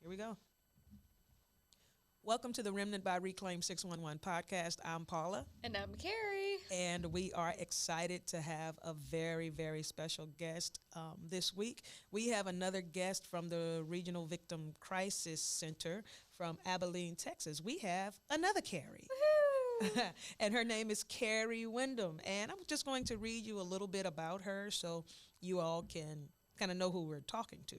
Here we go. Welcome to the Remnant by Reclaim 611 podcast. I'm Paula. And I'm Carrie. And we are excited to have a very, very special guest this week. We have another guest from the Regional Victim Crisis Center from Abilene, Texas. We have another Carrie. And her name is Carrie Windham. And I'm just going to read you a little bit about her so you all can kind of know who we're talking to.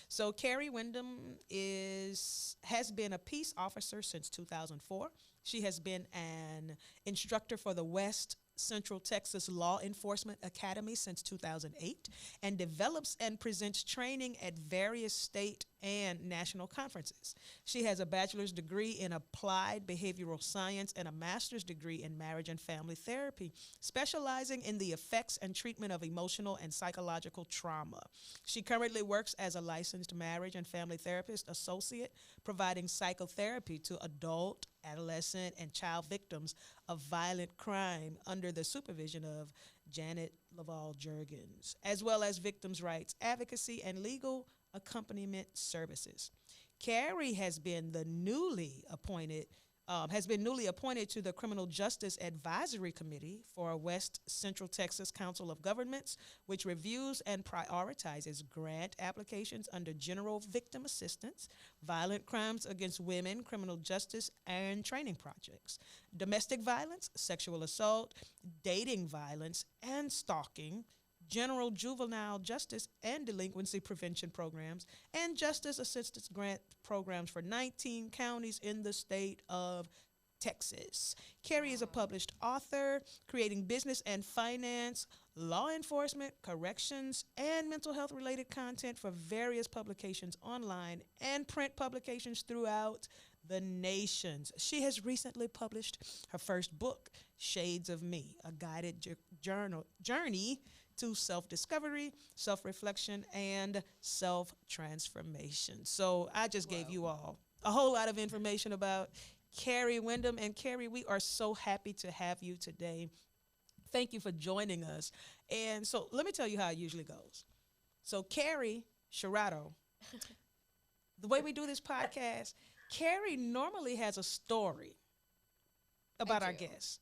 So Carrie Windham has been a peace officer since 2004. She has been an instructor for the West Central Texas Law Enforcement Academy since 2008 and develops and presents training at various state and national conferences. She has a bachelor's degree in applied behavioral science and a master's degree in marriage and family therapy, specializing in the effects and treatment of emotional and psychological trauma. She currently works as a licensed marriage and family therapist associate, providing psychotherapy to adult, adolescent, and child victims of violent crime under the supervision of Janet Laval Jurgens, as well as victims' rights advocacy and legal accompaniment services. Carrie has been newly appointed to the Criminal Justice Advisory Committee for West Central Texas Council of Governments, which reviews and prioritizes grant applications under general victim assistance, violent crimes against women, criminal justice, and training projects, domestic violence, sexual assault, dating violence, and stalking, general juvenile justice and delinquency prevention programs, and justice assistance grant programs for 19 counties in the state of Texas. Carrie is a published author, creating business and finance, law enforcement, corrections, and mental health related content for various publications online and print publications throughout the nations. She has recently published her first book, Shades of Me, a guided journey to self-discovery, self-reflection, and self-transformation. So I just gave you all a whole lot of information about Carrie Windham. And Carrie, we are so happy to have you today. Thank you for joining us. And so let me tell you how it usually goes. So Carrie Shirato, the way we do this podcast, Carrie normally has a story about our guests.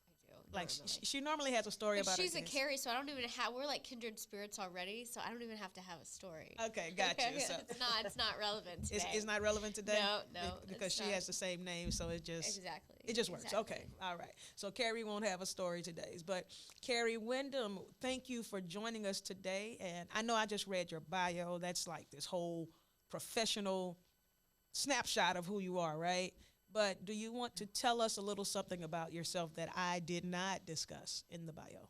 Like she normally has a story about. She's a Carrie, so I don't even have. We're like kindred spirits already, so I don't even have to have a story. Okay, gotcha. So it's not relevant today. It's not relevant today. No, because she has the same name, so it just works. Exactly. Okay, all right. So Carrie won't have a story today, but Carrie Windham, thank you for joining us today. And I know I just read your bio. That's like this whole professional snapshot of who you are, right? But do you want to tell us a little something about yourself that I did not discuss in the bio?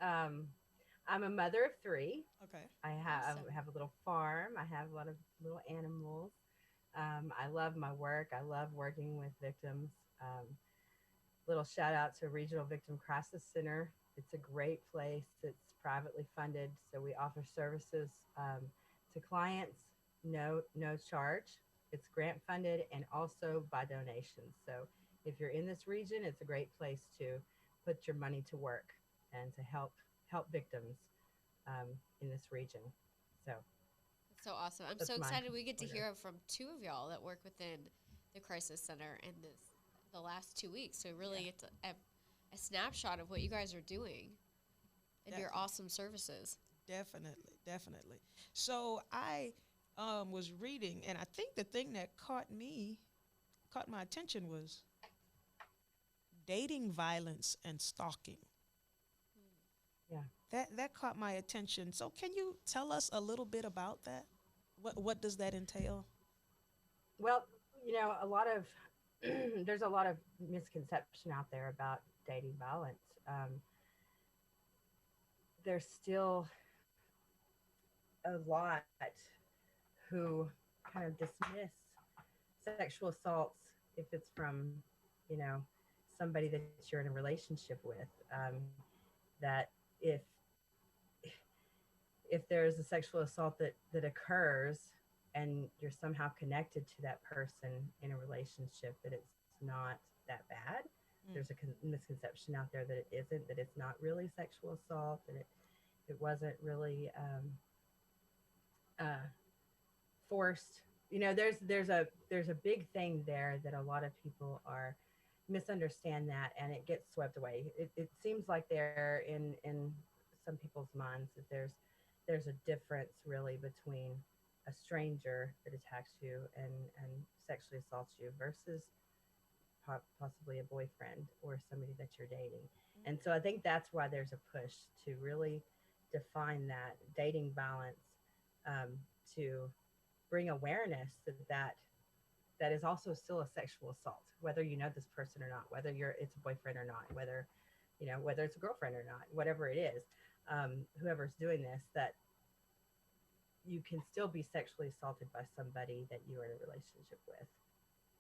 I'm a mother of three. Okay. I have a little farm. I have a lot of little animals. I love my work. I love working with victims. Little shout out to Regional Victim Crisis Center. It's a great place. It's privately funded, so we offer services to clients, no charge. It's grant funded and also by donations. So if you're in this region, it's a great place to put your money to work and to help victims in this region. So that's so awesome. I'm so excited we get to hear from two of y'all that work within the crisis center in the last 2 weeks. So really it's a snapshot of what you guys are doing and your awesome services. Definitely. So I was reading, and I think the thing that caught my attention was dating violence and stalking. Yeah. That caught my attention. So can you tell us a little bit about that? What does that entail? Well, there's a lot of misconception out there about dating violence. There's still a lot who kind of dismiss sexual assaults if it's from, somebody that you're in a relationship with. That if there's a sexual assault that occurs and you're somehow connected to that person in a relationship, that it's not that bad. There's a misconception out there that it isn't, that it's not really sexual assault, that it wasn't really forced there's a big thing there that a lot of people are misunderstand that, and it gets swept away. It seems like there in some people's minds that there's a difference really between a stranger that attacks you and sexually assaults you versus possibly a boyfriend or somebody that you're dating. And so I think that's why there's a push to really define that dating balance, to bring awareness that is also still a sexual assault, whether you know this person or not, whether it's a boyfriend or not, whether it's a girlfriend or not, whatever it is, whoever's doing this, that you can still be sexually assaulted by somebody that you are in a relationship with.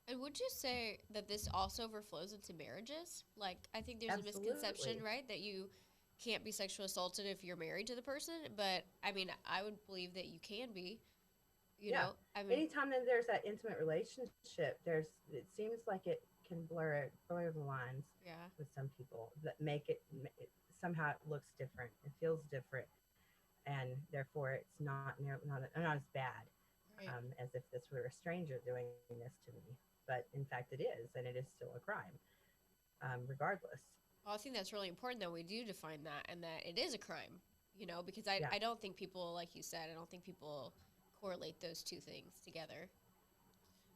And would you say that this also overflows into marriages? Like, I think there's a misconception, Absolutely. right, that you can't be sexually assaulted if you're married to the person. But I mean, I would believe that you can be. You Yeah. know, I mean, Anytime that there's that intimate relationship, it seems like it can blur the lines yeah, with some people that make it somehow it looks different. It feels different, and therefore it's not as bad, right. as if this were a stranger doing this to me. But in fact, it is, and it is still a crime, regardless. Well, I think that's really important that we do define that and that it is a crime. Because I Yeah. I don't think people, like you said, I don't think people correlate those two things together.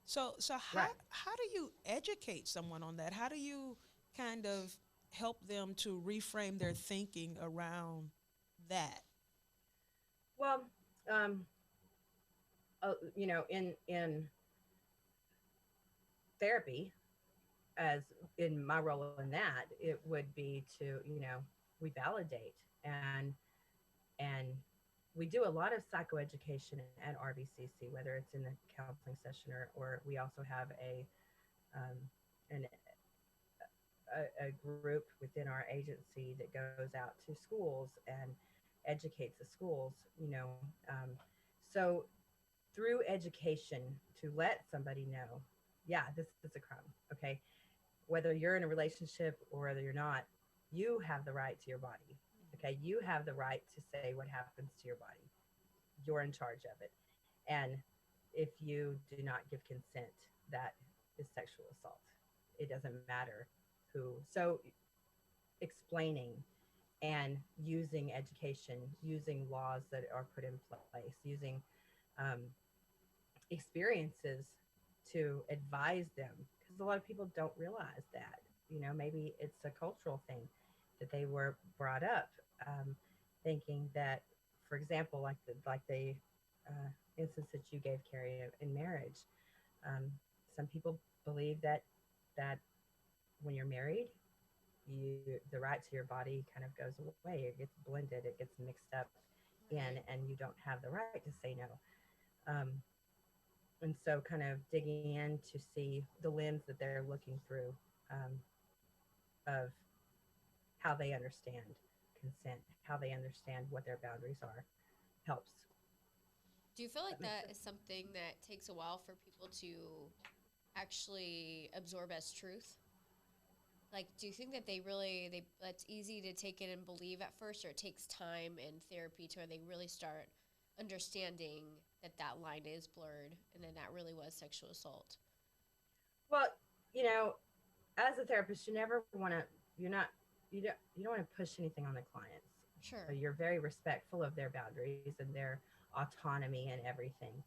So Right. how do you educate someone on that? How do you kind of help them to reframe their thinking around that? Well, um, in therapy, as in my role in that, it would be to, we validate and we do a lot of psychoeducation at RVCC, whether it's in the counseling session or we also have um, an, a group within our agency that goes out to schools and educates the schools, so through education to let somebody know, yeah, this is a crime. Okay, whether you're in a relationship or whether you're not, you have the right to your body. Okay, you have the right to say what happens to your body. You're in charge of it. And if you do not give consent, that is sexual assault. It doesn't matter who. So explaining and using education, using laws that are put in place, using um, experiences to advise them, because a lot of people don't realize that. Maybe it's a cultural thing that they were brought up, thinking that, for example, like the instance that you gave, Carrie, in marriage. um, some people believe that when you're married, the right to your body kind of goes away. It gets blended, it gets mixed up in, Right. and you don't have the right to say no. um, and so kind of digging in to see the lens that they're looking through, um, of how they understand consent, how they understand what their boundaries are, helps. Do you feel like That makes that sense. is something that takes a while for people to actually absorb as truth? Like, do you think that that's easy to take it and believe at first, or it takes time and therapy to where they really start understanding that that line is blurred and then that really was sexual assault? Well, you know, as a therapist, you never want to. You're not. You don't want to push anything on the clients. Sure. You're very respectful of their boundaries and their autonomy and everything.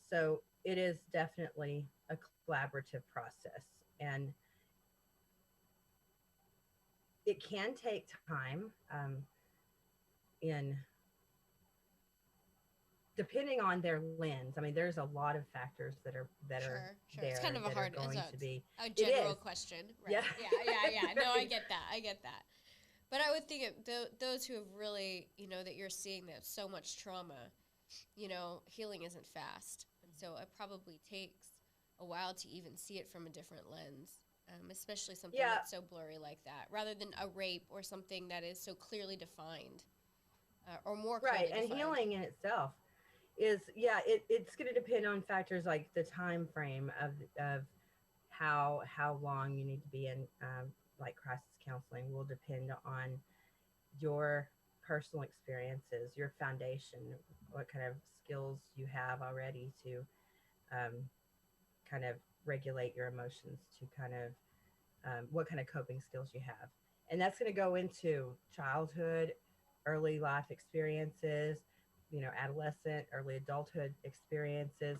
So it is definitely a collaborative process, and it can take time, in depending on their lens. I mean, there's a lot of factors that are Sure, sure. It's kind there of a that are hard, going to be. a It general is, question, yeah. right? Yeah, yeah, yeah. No, I Very, get that. I get that. But I would think those who have really, that you're seeing that so much trauma, healing isn't fast. And so it probably takes a while to even see it from a different lens, especially something yeah, that's so blurry like that, rather than a rape or something that is so clearly defined, or more right. clearly And defined. healing in itself is, yeah, it's going to depend on factors like the time frame of how long you need to be in, like crisis counseling will depend on your personal experiences, your foundation, what kind of skills you have already to um, kind of regulate your emotions, to kind of what kind of coping skills you have. And that's going to go into childhood, early life experiences, adolescent, early adulthood experiences.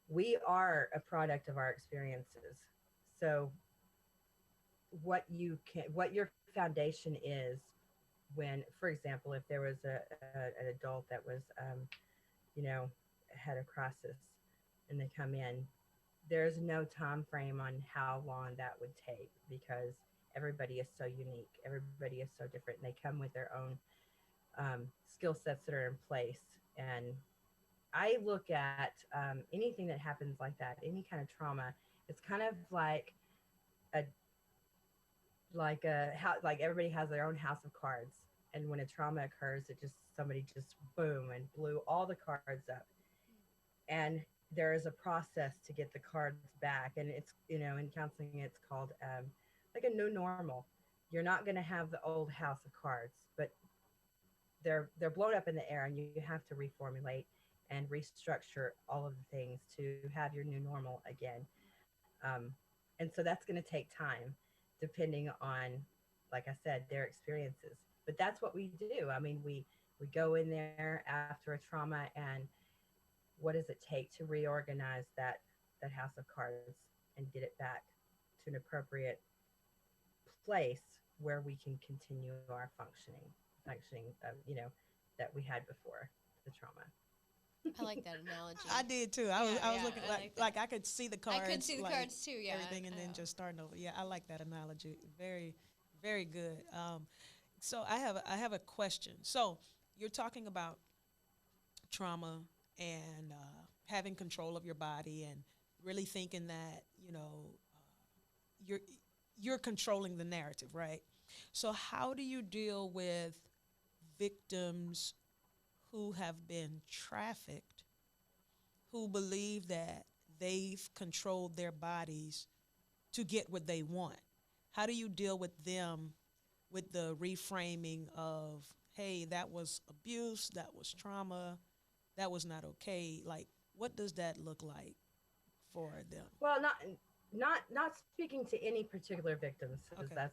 We are a product of our experiences. So what your foundation is when, for example, if there was an adult that was, you know, had a crisis and they come in, there's no time frame on how long that would take because everybody is so unique. Everybody is so different. And they come with their own skill sets that are in place. And I look at anything that happens like that, any kind of trauma, it's kind of a like everybody has their own house of cards. And when a trauma occurs, it just somebody just boom and blew all the cards up. And there is a process to get the cards back, and it's, in counseling it's called like a new normal. You're not going to have the old house of cards, but they're blown up in the air, and you have to reformulate and restructure all of the things to have your new normal again. um, and so that's going to take time, depending on, like I said, their experiences. But that's what we do. I mean, we go in there after a trauma, and what does it take to reorganize that house of cards and get it back to an appropriate place where we can continue our functioning that we had before the trauma. I like that analogy. I did too. Yeah, I was yeah, looking I like like that. I could see the I could cards, see the like cards too. Yeah, everything, and I then know. just starting over. Yeah, I like that analogy. Very, very good. So I have a question. So you're talking about trauma and having control of your body and really thinking that you're you're controlling the narrative, right? So how do you deal with victims who have been trafficked, who believe that they've controlled their bodies to get what they want? How do you deal with them with the reframing of, hey, that was abuse, that was trauma, that was not okay? Like, what does that look like for them? Well, not speaking to any particular victims, because Okay.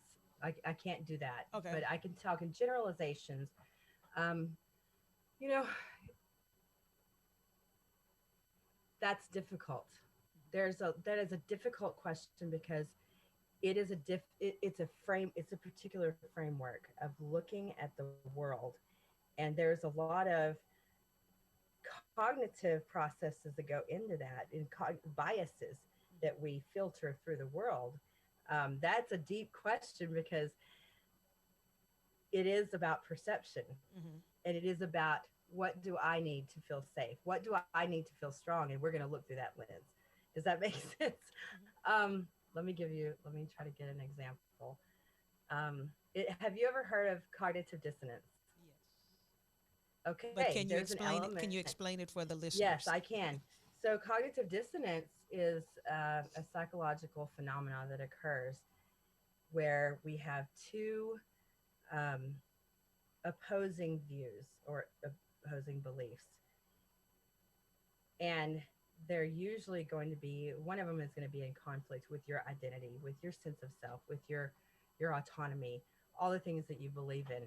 I can't do that, Okay. but I can talk in generalizations. Um, you know, that's difficult. That is a difficult question because it's a frame, it's a particular framework of looking at the world, and there's a lot of cognitive processes that go into that, and biases that we filter through the world. That's a deep question because it is about perception, Mm-hmm. and it is about, what do I need to feel safe? What do I need to feel strong? And we're going to look through that lens. Does that make sense? Mm-hmm. Let me try to get an example. Have you ever heard of cognitive dissonance? Yes. But Okay, there's an can element. you explain it for the Yes, listeners? I can. So, cognitive dissonance is a psychological phenomenon that occurs where we have two um, opposing views or opposing beliefs. And they're usually going to be, one of them is going to be in conflict with your identity, with your sense of self, with your autonomy, all the things that you believe in.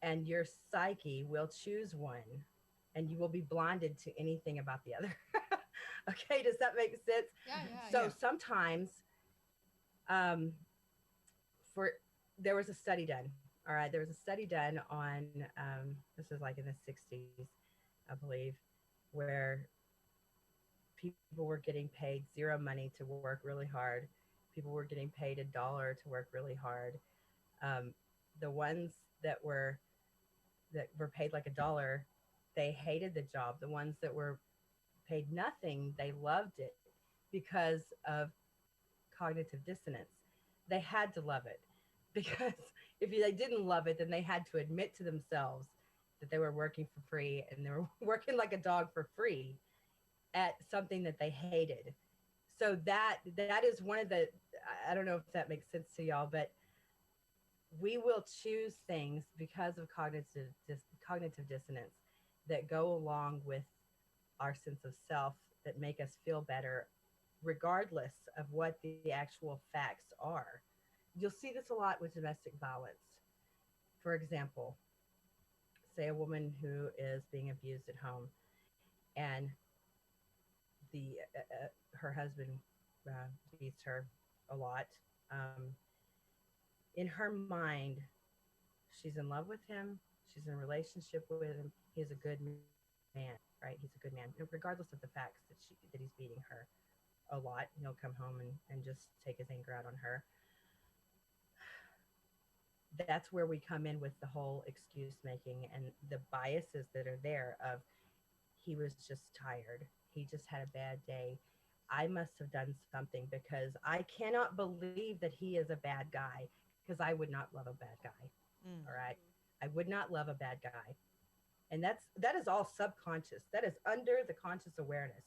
And your psyche will choose one, and you will be blinded to anything about the other. Okay, does that make sense? Yeah, yeah, So Yeah. yeah. sometimes, um, for there was a study done. All right, there was a study done on this was like in the 60s, I believe, where people were getting paid zero money to work really hard. People were getting paid $1 to work really hard. Um, the ones that were that were paid like $1, they hated the job. The ones that were paid nothing, they loved it because of cognitive dissonance. They had to love it because if they didn't love it, then they had to admit to themselves that they were working for free, and they were working like a dog for free at something that they hated. So that is one of the, I don't know if that makes sense to y'all, but we will choose things because of cognitive dissonance that go along with our sense of self that make us feel better, regardless of what the actual facts are. You'll see this a lot with domestic violence. For example, say a woman who is being abused at home, and the her husband beats her a lot. Um, in her mind, she's in love with him. She's in a relationship with him. He's a good man, right? He's a good man, regardless of the facts that he's beating her a lot. He'll come home and just take his anger out on her. That's where we come in with the whole excuse making and the biases that are there of he was just tired. He just had a bad day. I must have done something because I cannot believe that he is a bad guy because I would not love a bad guy. Mm. All right. I would not love a bad guy. And that is all subconscious. That is under the conscious awareness.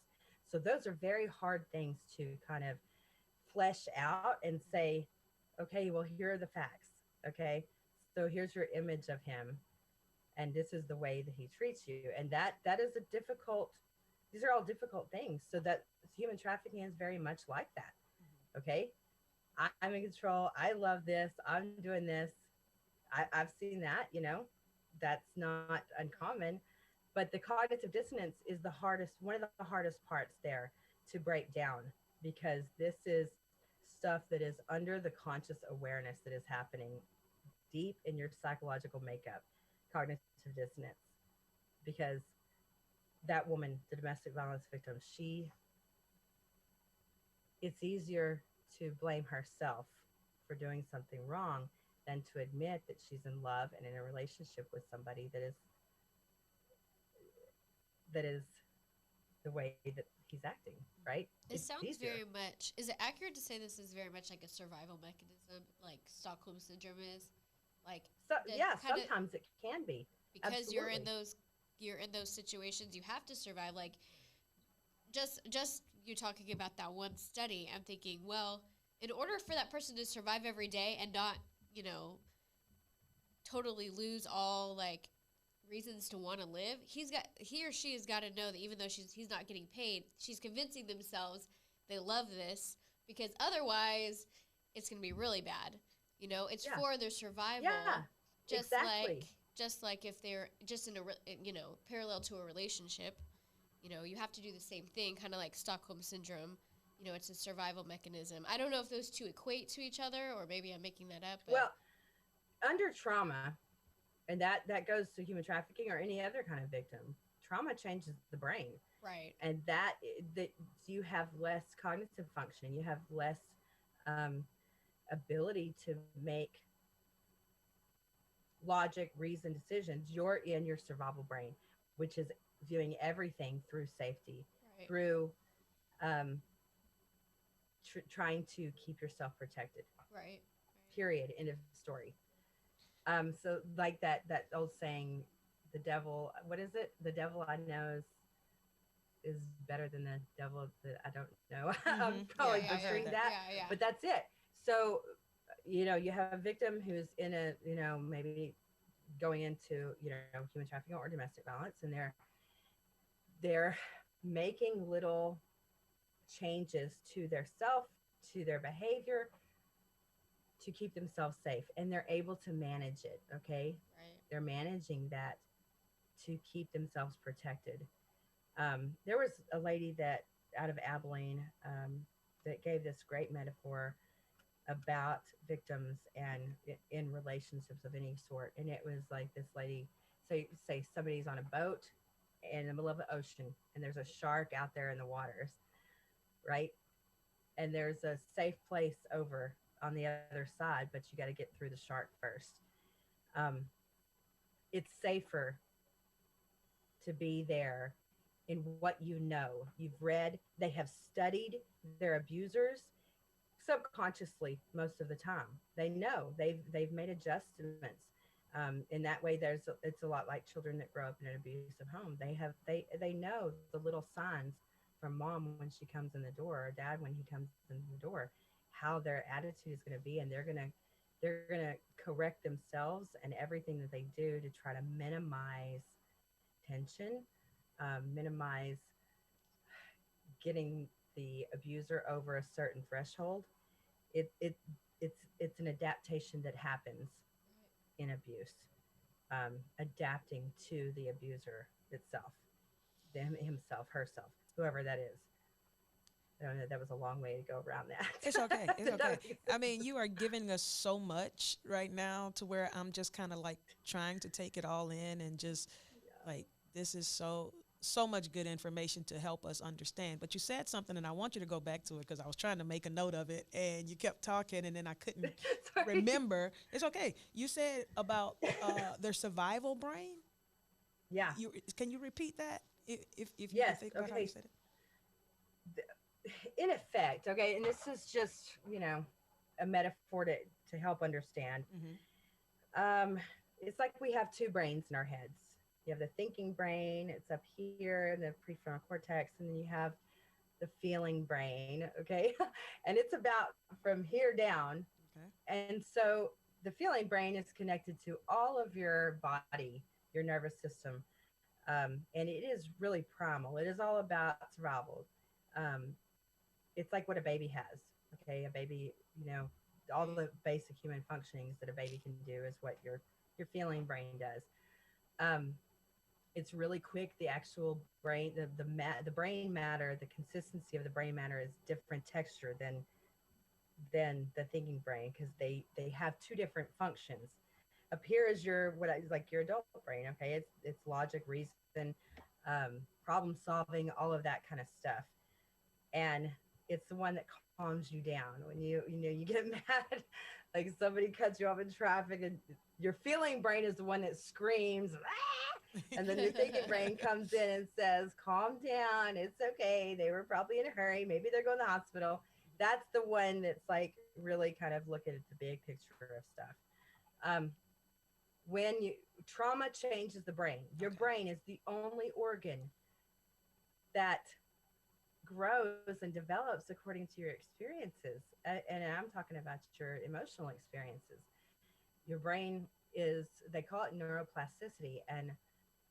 So those are very hard things to kind of flesh out and say, okay, well, here are the facts. Okay. So here's your image of him, and this is the way that he treats you. And that is a difficult, these are all difficult things. So that human trafficking is very much like that. Okay. I'm in control. I love this. I'm doing this. I've seen that, that's not uncommon. But the cognitive dissonance is the hardest, one of the hardest parts there to break down, because this is stuff that is under the conscious awareness that is happening deep in your psychological makeup, cognitive dissonance. Because that woman, the domestic violence victim, it's easier to blame herself for doing something wrong than to admit that she's in love and in a relationship with somebody that is the way that he's acting, right? This It's sounds easier. very much. Is it accurate to say this is very much like a survival mechanism, like Stockholm syndrome is, like So the yeah, kind of sometimes it can be. because Absolutely. you're in those situations, you have to survive. Like just you talking about that one study, I'm thinking, well, in order for that person to survive every day and not, you know, totally lose all like reasons to want to live, he or she has got to know that even though he's not getting paid, she's convincing themselves they love this, because otherwise it's going to be really bad. You know, it's Yeah. for their Yeah. survival. Just like Exactly. just like if they're just in you know, parallel to a relationship, you know, you have to do the same thing, kind of like Stockholm syndrome. You know, it's a survival mechanism. I don't know if those two equate to each other, or maybe I'm making that up, but Well, under trauma, and that goes to human trafficking or any other kind of victim, trauma changes the brain, right, and that you have less cognitive functioning, you have less um, ability to make logic, reason decisions. You're in your survival brain, which is viewing everything through safety, right, through um, trying to keep yourself protected. right, right. Period. End of story. So like that old saying, the devil. What is it? The devil I know is better than the devil that I don't know. I'm Mm-hmm. Yeah, probably Yeah, yeah, I've yeah, heard butchering that. that, yeah, yeah. but that's it. So you have a victim who's in a maybe going into human trafficking or domestic violence, and they're making little changes to their self, to their behavior, to keep themselves safe, and they're able to manage it. Okay, Right. they're managing that to keep themselves protected. There was a lady that out of Abilene that gave this great metaphor about victims and in relationships of any sort, and it was like this lady, say somebody's on a boat in the middle of the ocean, and there's a shark out there in the waters, right? And there's a safe place over on the other side, but you got to get through the shark first. um, it's safer to be there in what you've read. They have studied their abusers subconsciously most of the time. They know they've made adjustments. In that way, it's a lot like children that grow up in an abusive home. They know the little signs from mom when she comes in the door, or dad when he comes in the door, how their attitude is going to be, and they're gonna correct themselves and everything that they do to try to minimize tension, minimize getting the abuser over a certain threshold, it it it's an adaptation that happens in abuse, adapting to the abuser itself, them, himself, herself, whoever that is. I don't know. That was a long way to go around It's okay. that. It's Did that okay. make I sense? mean, you are giving us so much right now to where I'm just kind of like trying to take it all in and just like this is so much good information to help us understand. But you said something and I want you to go back to it because I was trying to make a note of it and you kept talking and then I couldn't Sorry. remember. It's okay. You said about their survival brain. Yeah. You can you repeat that if you can Yes. think about how you Okay. said it? In effect, okay, and this is just, a metaphor to help understand. Mm-hmm. Um, it's like we have two brains in our heads. You have the thinking brain, it's up here in the prefrontal cortex, and then you have the feeling brain, okay? And it's about from here down. Okay. And so the feeling brain is connected to all of your body, your nervous system. And it is really primal. It is all about survival. Um, it's like what a baby has. Okay, a baby, all the basic human functionings that a baby can do is what your feeling brain does. Um, it's really quick. The actual brain, the brain matter, the consistency of the brain matter is different texture than the thinking brain because they have two different functions. Up here is your what is like your adult brain. Okay, it's logic, reason, problem solving, all of that kind of stuff, and it's the one that calms you down when you get mad, like somebody cuts you off in traffic, and your feeling brain is the one that screams, ah! And then your thinking brain comes in and says, "Calm down, it's okay. They were probably in a hurry. Maybe they're going to the hospital." That's the one that's like really kind of looking at the big picture of stuff. Um, when you trauma changes the brain, your Okay. brain is the only organ that grows and develops according to your experiences. And I'm talking about your emotional experiences. Your brain is, they call it neuroplasticity. And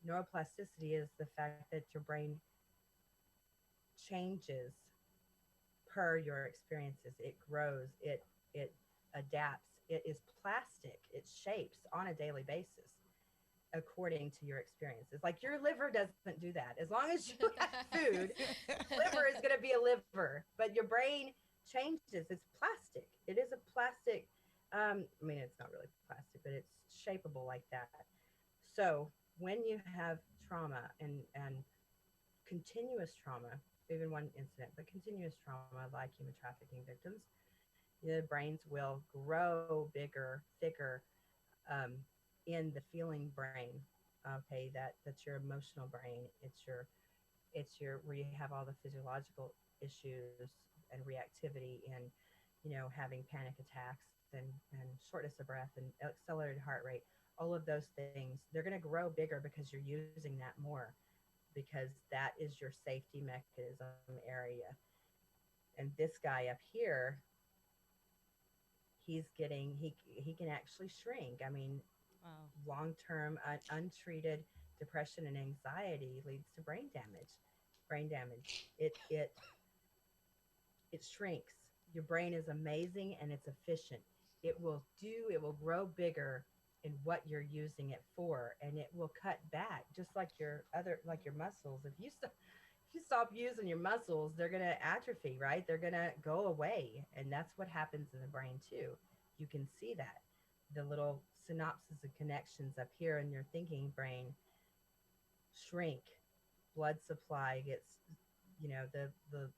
neuroplasticity is the fact that your brain changes per your experiences. It grows, it adapts, it is plastic, it shapes on a daily basis according to your experiences. Like your liver doesn't do that. As long as you have food, your liver is going to be a liver, but your brain changes. It's plastic. It is a plastic. I mean, it's not really plastic, but it's shapeable like that. So when you have trauma and continuous trauma, even one incident, but continuous trauma like human trafficking victims, the brains will grow bigger, thicker, um, in the feeling brain. Okay, that's your emotional brain. It's your where you have all the physiological issues and reactivity and having panic attacks and shortness of breath and accelerated heart rate. All of those things, they're going to grow bigger because you're using that more, because that is your safety mechanism area. And this guy up here, he can actually shrink. I mean, Wow. long-term untreated depression and anxiety leads to brain damage. Brain damage. It shrinks. Your brain is amazing and it's efficient. It will grow bigger in what you're using it for, and it will cut back just like your muscles. If you stop using your muscles, they're going to atrophy, right? They're going to go away. And that's what happens in the brain too. You can see that. The little synapses and connections up here in your thinking brain shrink. Blood supply gets, the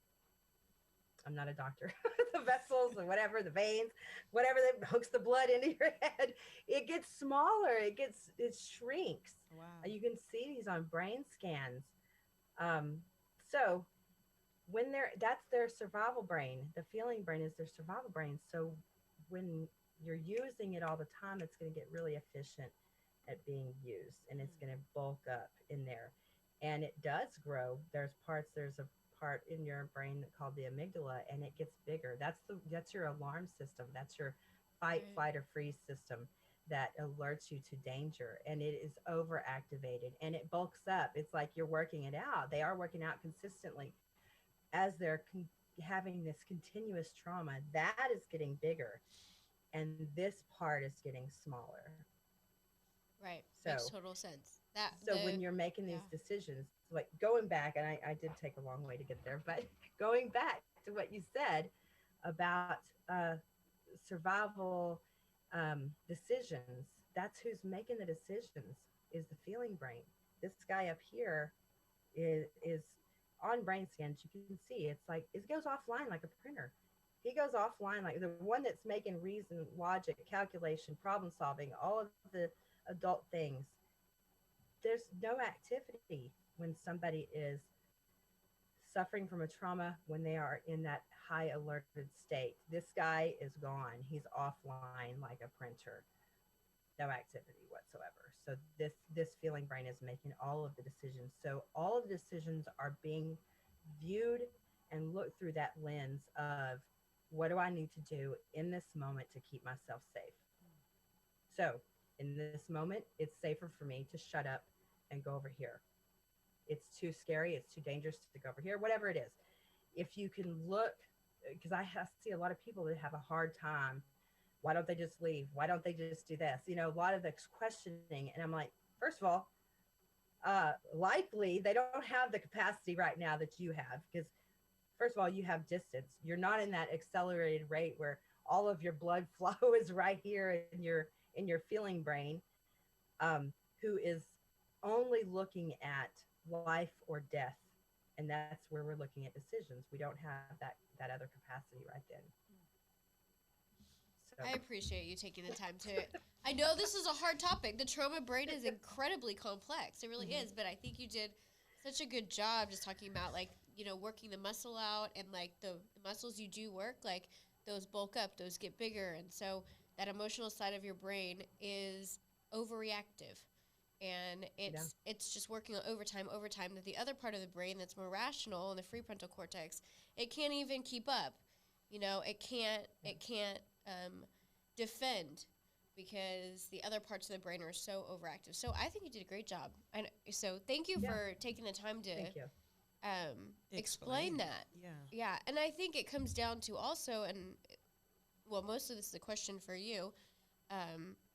I'm not a doctor, the vessels or whatever, the veins, whatever that hooks the blood into your head, it gets smaller. It shrinks. Wow. You can see these on brain scans. Um, so that's their survival brain. The feeling brain is their survival brain. So when you're using it all the time, it's going to get really efficient at being used, and it's going to bulk up in there. And it does grow. There's a part in your brain called the amygdala, and it gets bigger. That's your alarm system. That's your fight, Right. flight, or freeze system that alerts you to danger, and it is overactivated and it bulks up. It's like you're working it out. They are working out consistently. as they're having this continuous trauma, that is getting bigger, and this part is getting smaller. Right. So, Makes total sense. That so when you're making yeah. these decisions, like going back, and I did take a long way to get there, but going back to what you said about survival decisions, that's who's making the decisions, is the feeling brain. This guy up here is on brain scans. You can see it's like it goes offline like a printer. He goes offline like the one that's making reason, logic, calculation, problem solving, all of the adult things. There's no activity when somebody is suffering from a trauma, when they are in that high alerted state. This guy is gone. He's offline like a printer. No activity whatsoever. So this feeling brain is making all of the decisions. So all of the decisions are being viewed and looked through that lens of what do I need to do in this moment to keep myself safe. So in this moment, it's safer for me to shut up and go over here. It's too scary. It's too dangerous to go over here, whatever it is. If you can look, because I see a lot of people that have a hard time. Why don't they just leave? Why don't they just do this? You know, a lot of the questioning. And I'm like, first of all, likely they don't have the capacity right now that you have, because first of all, you have distance. You're not in that accelerated rate where all of your blood flow is right here in your feeling brain, who is only looking at life or death, and that's where we're looking at decisions. We don't have that other capacity right then. So I appreciate you taking the time to. I know this is a hard topic. The trauma brain is incredibly complex. It really is, but I think you did such a good job just talking about, like, working the muscle out, and like the muscles you do work, like those bulk up, those get bigger, and so that emotional side of your brain is overreactive, and yeah, it's just working on overtime that the other part of the brain that's more rational, in the prefrontal cortex, it can't even keep up. It can't defend, because the other parts of the brain are so overactive. So I think you did a great job. And so thank you yeah. for taking the time to Thank you. explain that. Yeah. Yeah, and I think it comes down to also, and well, most of this is a question for you,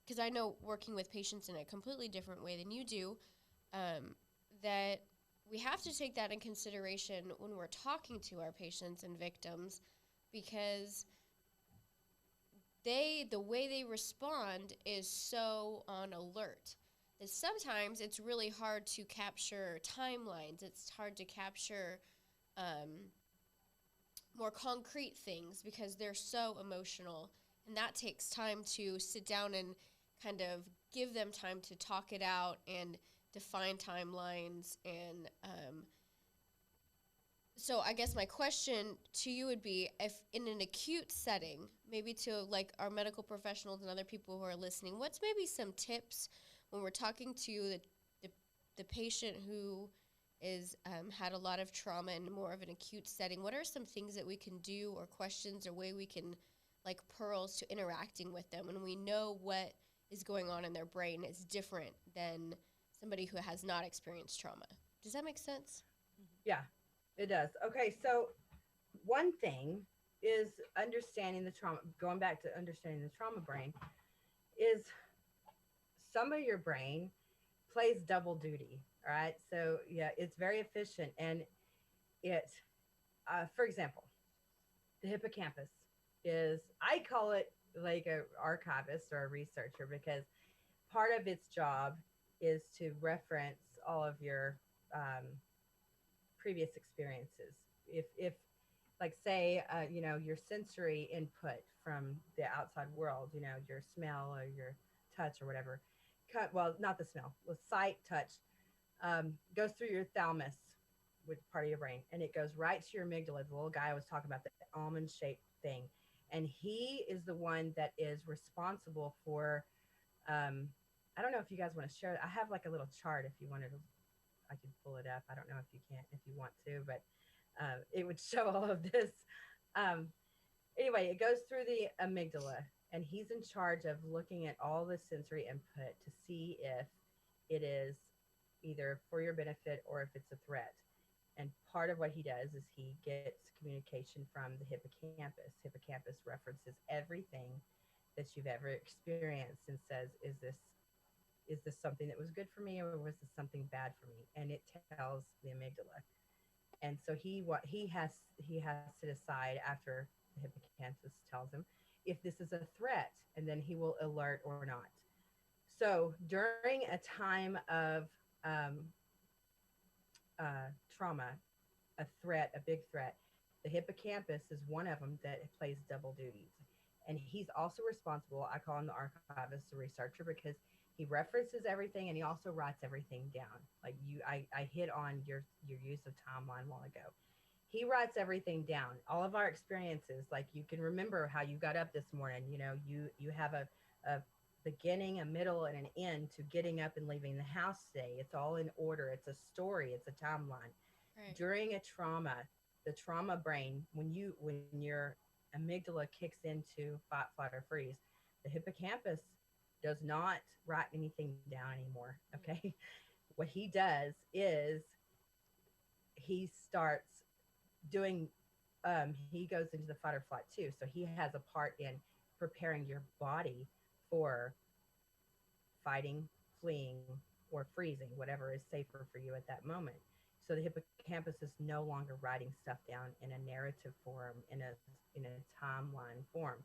because I know working with patients in a completely different way than you do, that we have to take that in consideration when we're talking to our patients and victims, because the way they respond is so on alert that sometimes it's really hard to capture timelines. It's hard to capture more concrete things because they're so emotional, and that takes time to sit down and kind of give them time to talk it out and define timelines. And so I guess my question to you would be, if in an acute setting, maybe to like our medical professionals and other people who are listening, what's maybe some tips when we're talking to the patient who is had a lot of trauma in more of an acute setting? What are some things that we can do, or questions, or way we can, like, pearls to interacting with them when we know what is going on in their brain is different than somebody who has not experienced trauma? Does that make sense? Yeah, it does. Okay, so one thing is understanding the trauma, going back to understanding the trauma brain, is some of your brain plays double duty. All right. So, yeah, it's very efficient. And it, for example, the hippocampus is, I call it like a archivist or a researcher, because part of its job is to reference all of your previous experiences. If like say your sensory input from the outside world, your smell or your touch or whatever, well, not the smell, the sight, touch, goes through your thalamus, which part of your brain, and it goes right to your amygdala, the little guy I was talking about, the almond shaped thing. And he is the one that is responsible for, I don't know if you guys want to share it. I have like a little chart if you wanted to, I could pull it up. I don't know if you can't, if you want to, but it would show all of this. Um, anyway, it goes through the amygdala, and he's in charge of looking at all the sensory input to see if it is either for your benefit or if it's a threat. And part of what he does is he gets communication from the hippocampus. Hippocampus references everything that you've ever experienced and says, is this something that was good for me, or was this something bad for me? And it tells the amygdala. And so he has to decide after the hippocampus tells him if this is a threat, and then he will alert or not. So during a time of um, trauma, a threat, a big threat, the hippocampus is one of them that plays double duties. And he's also responsible. I call him the archivist, the researcher, because he references everything and he also writes everything down. Like I hit on your use of timeline a while ago. He writes everything down, all of our experiences. Like you can remember how you got up this morning. You have a beginning, a middle, and an end to getting up and leaving the house today. It's all in order. It's a story. It's a timeline. Right. During a trauma, the trauma brain, when your amygdala kicks into fight, flight, or freeze, the hippocampus does not write anything down anymore. Okay. What he does is he starts doing he goes into the fight or flight too. So he has a part in preparing your body for fighting, fleeing, or freezing, whatever is safer for you at that moment. So the hippocampus is no longer writing stuff down in a narrative form, in a timeline form.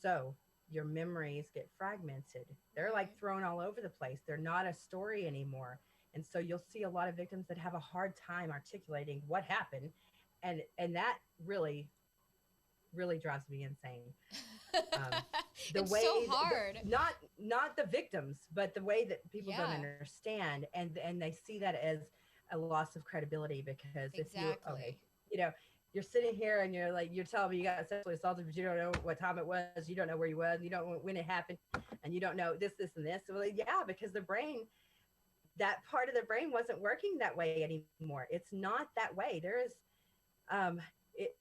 So your memories get fragmented. They're like Right. thrown all over the place. They're not a story anymore. And so you'll see a lot of victims that have a hard time articulating what happened, and that really drives me insane. Um, the It's so way hard. not the victims, but the way that people don't Yeah, understand, and they see that as a loss of credibility. Because if you okay, exactly. you know, you're sitting here and you're like, you're telling me you got sexually assaulted, but you don't know what time it was, you don't know where you was, you don't know when it happened, and you don't know this, and this. Well, yeah, because the brain, that part of the brain wasn't working that way anymore. It's not that way. There is it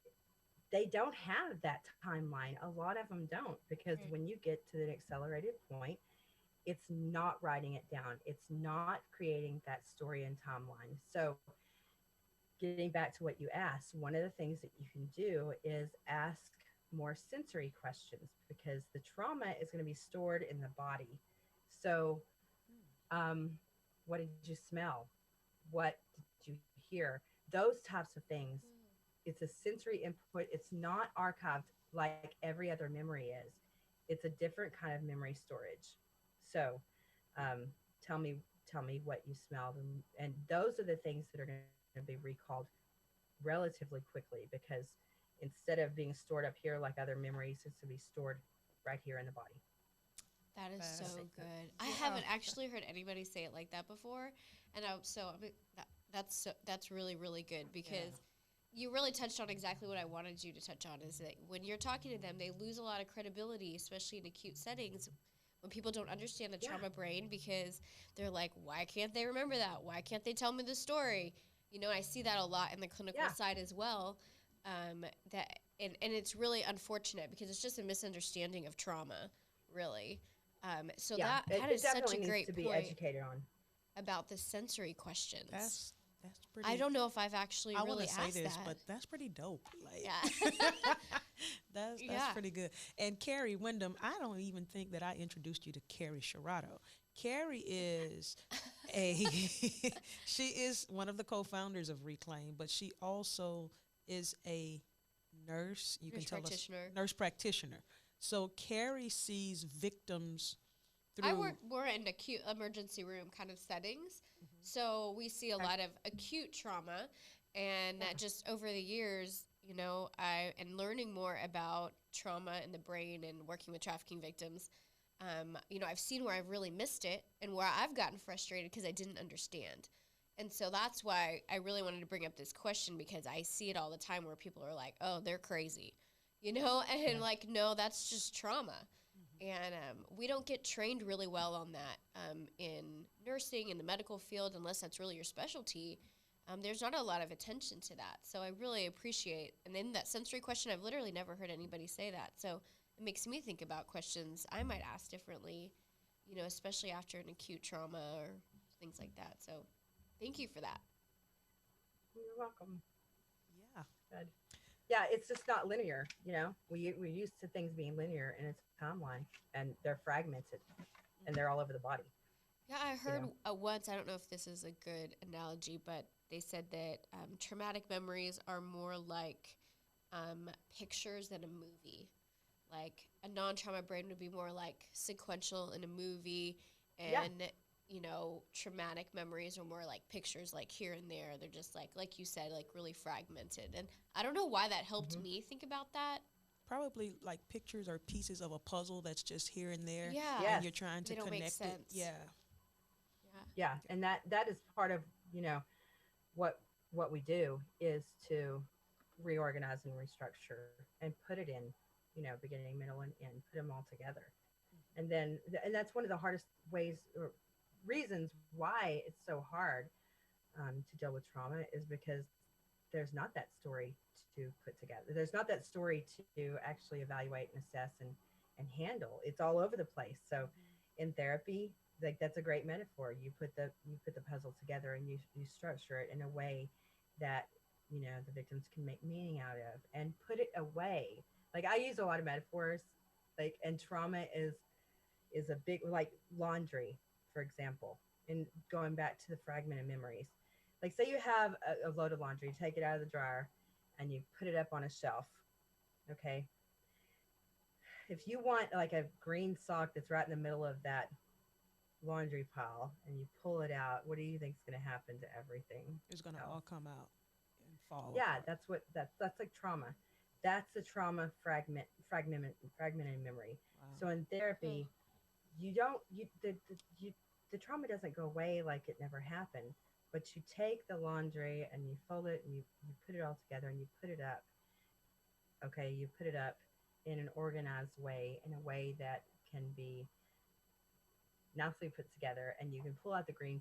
they don't have that timeline. A lot of them don't, because Right. when you get to an accelerated point, it's not writing it down. It's not creating that story and timeline. So, getting back to what you asked, one of the things that you can do is ask more sensory questions, because the trauma is going to be stored in the body. So, um, what did you smell? What did you hear? Those types of things. It's a sensory input. It's not archived like every other memory is. It's a different kind of memory storage. So, um, tell me, tell me what you smelled, and those are the things that are going to be recalled relatively quickly, because instead of being stored up here like other memories, it's to be stored right here in the body. That is so Fascinating. good. I Yeah. haven't actually heard anybody say it like that before, and I mean, that's really really good Yeah. because you really touched on exactly what I wanted you to touch on. Is that when you're talking to them, they lose a lot of credibility, especially in acute settings, when people don't understand the Yeah. trauma brain because they're like, why can't they remember that? Why can't they tell me the story? I see that a lot in the clinical Yeah. side as well. That and it's really unfortunate because it's just a misunderstanding of trauma, really. So Yeah. that It is such a definitely needs to great be point educated on. about the sensory questions. That's I pretty. don't know if I've actually I want really to say asked this, that. but that's pretty dope. Like, Yeah. that's Yeah. pretty good. And Carrie Windham, I don't even think that I introduced you to Carrie Sherrato. Carrie is a she is one of the co-founders of Reclaim, but she also is a nurse. You can Nurse tell us practitioner. nurse practitioner. So Carrie sees victims I through. work more in acute emergency room kind of settings. So we see a Okay. lot of acute trauma. And Yeah. that just over the years, I and learning more about trauma in the brain and working with trafficking victims, I've seen where I've really missed it and where I've gotten frustrated because I didn't understand. And so that's why I really wanted to bring up this question because I see it all the time where people are like, oh, they're crazy, and Yeah. like, no, that's just trauma. Mhm. And we don't get trained really well on that in nursing, in the medical field, unless that's really your specialty. There's not a lot of attention to that. So I really appreciate, and then that sensory question, I've literally never heard anybody say that. So it makes me think about questions I might ask differently, especially after an acute trauma or things like that. So thank you for that. You're welcome. Yeah. Good. Yeah, it's just not linear. We're used to things being linear in a timeline, and they're fragmented, and they're all over the body. Yeah, I You heard know. once, I don't know if this is a good analogy, but they said that traumatic memories are more like pictures than a movie. Like a non trauma brain would be more like sequential in a movie, Yeah. and traumatic memories are more like pictures, like here and there. They're just like you said, like really fragmented. And I don't know why that helped Hmm. me think about that. Probably like pictures or pieces of a puzzle that's just here and there, Yeah, and Yes. you're trying to they don't make connect it. sense. Yeah. Yeah. Yeah, and that is part of what what we do is to reorganize and restructure and put it in beginning, middle, and end, put them all together. And that's one of the hardest ways or reasons why it's so hard to deal with trauma is because there's not that story to put together. There's not that story to actually evaluate and assess and handle. It's all over the place. So in therapy, like that's a great metaphor. You put the puzzle together and you structure it in a way that the victims can make meaning out of and put it away. Like I use a lot of metaphors, like, and trauma is a big, like laundry, for example, and going back to the fragmented memories. Like say you have a load of laundry, take it out of the dryer and you put it up on a shelf. Okay. If you want like a green sock that's right in the middle of that laundry pile and you pull it out, what do you think is going to happen to everything It's gonna else? all come out and fall Yeah, apart. that's like trauma. That's a trauma fragmented memory. Wow. So in Huh. therapy, you don't the trauma doesn't go away like it never happened, but you take the laundry and you fold it and you put it all together and you put it up. Okay, you put it up in an organized way, in a way that can be nicely put together, and you can pull out the green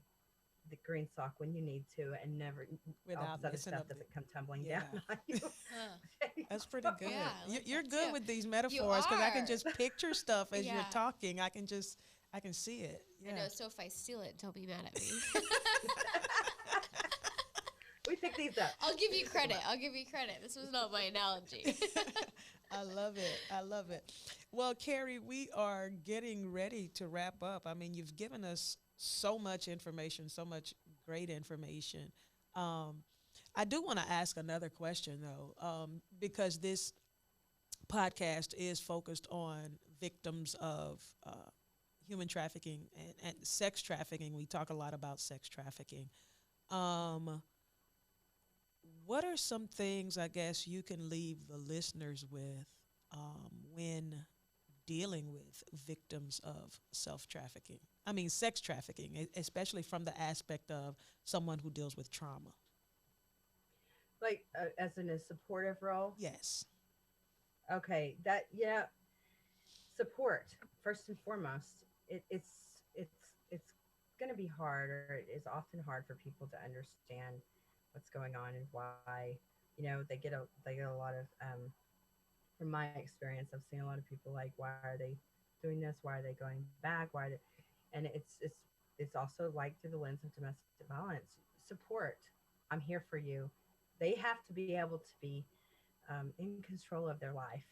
sock when you need to, and never all Without this other messing stuff up the. doesn't come tumbling down Yeah. on you. Huh. Okay, That's pretty so good. Yeah, I You, like you're that good too. with these You metaphors because I can are. just picture stuff as you're Yeah. talking. I can see it. I Yeah. know. So if I steal it, don't be mad at me. we pick these up. I'll give We you pick them credit. up. I'll give you credit. This was not my analogy. I love it. I love it. Well, Carrie, we are getting ready to wrap up. I mean, you've given us so much information, so much great information. Um, I do want to ask another question, though, because this podcast is focused on victims of human trafficking and sex trafficking. We talk a lot about sex trafficking. Um, what are some things I guess you can leave the listeners with when dealing with victims of self trafficking? I mean, sex trafficking, especially from the aspect of someone who deals with trauma. Like as in a supportive role. Yes. Okay, that yeah, support first and foremost. It's going to be hard, or it is often hard for people to understand what's going on and why. They get a lot of from my experience. I've seen a lot of people like, why are they doing this? Why are they going back? And it's also like through the lens of domestic violence. Support. I'm here for you. They have to be able to be in control of their life.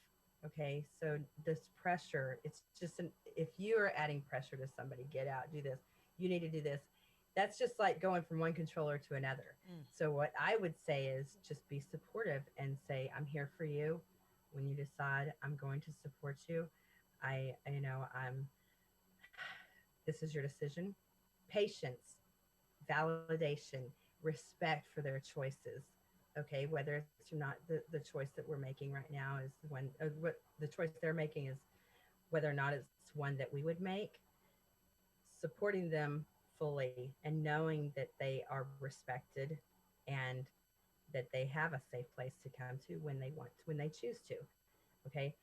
Okay, so this pressure, it's just if you are adding pressure to somebody, get out, do this, you need to do this. That's just like going from one controller to another. Mm. So what I would say is just be supportive and say, I'm here for you. When you decide I'm going to support you, I'm this is your decision. Patience, validation, respect for their choices. Okay, whether it's not the choice that we're making right now is when what the choice they're making is whether or not it's one that we would make, supporting them fully and knowing that they are respected and that they have a safe place to come to when they choose to. Okay,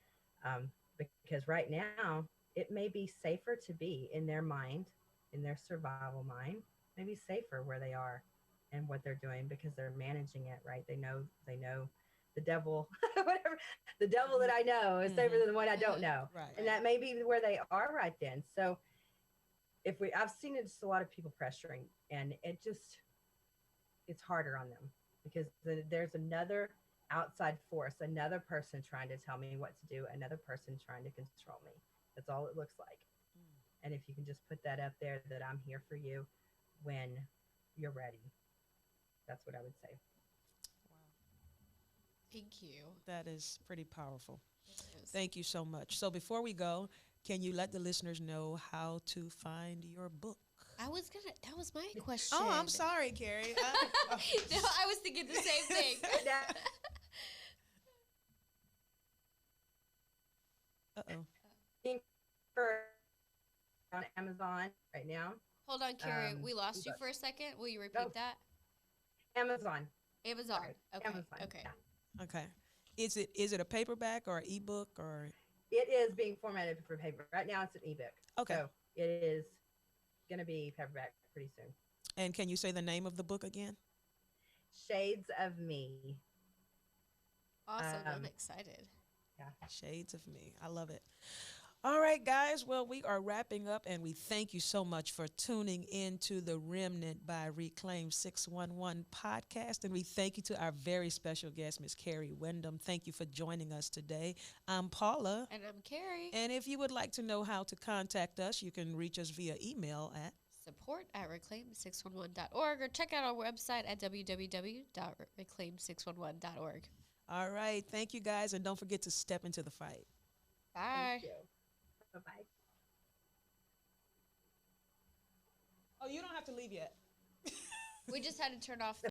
because right now it may be safer to be in their mind, in their survival mind, maybe safer where they are and what they're doing because they're managing it right. They know the devil, whatever the devil that I know is safer Mm-hmm. than the one I don't know, Right. and that may be where they are right then. So if we I've seen it just a lot of people pressuring, and it's harder on them. because there's another outside force, another person trying to tell me what to do, another person trying to control me. That's all it looks like. And if you can just put that up there, that I'm here for you when you're ready. That's what I would say. Wow. Thank you. That is pretty powerful. It is. Thank you so much. So before we go, can you let the listeners know how to find your book? That was my question. Oh, I'm sorry, Carrie. No, I was thinking the same thing. Uh-oh. For on Amazon right now. Hold on, Carrie. We lost you for a second. Will you repeat that? Amazon. Amazon. Sorry. Okay. Amazon. Okay. Yeah. Okay. Is it a paperback or an ebook or? It is being formatted for paper. Right now it's an ebook. Okay. So it is going to be paperback pretty soon. And can you say the name of the book again? Shades of Me. Awesome. I'm excited. Yeah. Shades of Me. I love it. All right, guys. Well, we are wrapping up, and we thank you so much for tuning into the Remnant by Reclaim 611 podcast. And we thank you to our very special guest, Miss Carrie Windham. Thank you for joining us today. I'm Paula. And I'm Carrie. And if you would like to know how to contact us, you can reach us via email at support@reclaim611.org or check out our website at www.reclaim611.org. All right. Thank you, guys. And don't forget to step into the fight. Bye. Thank you. Bye-bye. Oh, you don't have to leave yet. We just had to turn off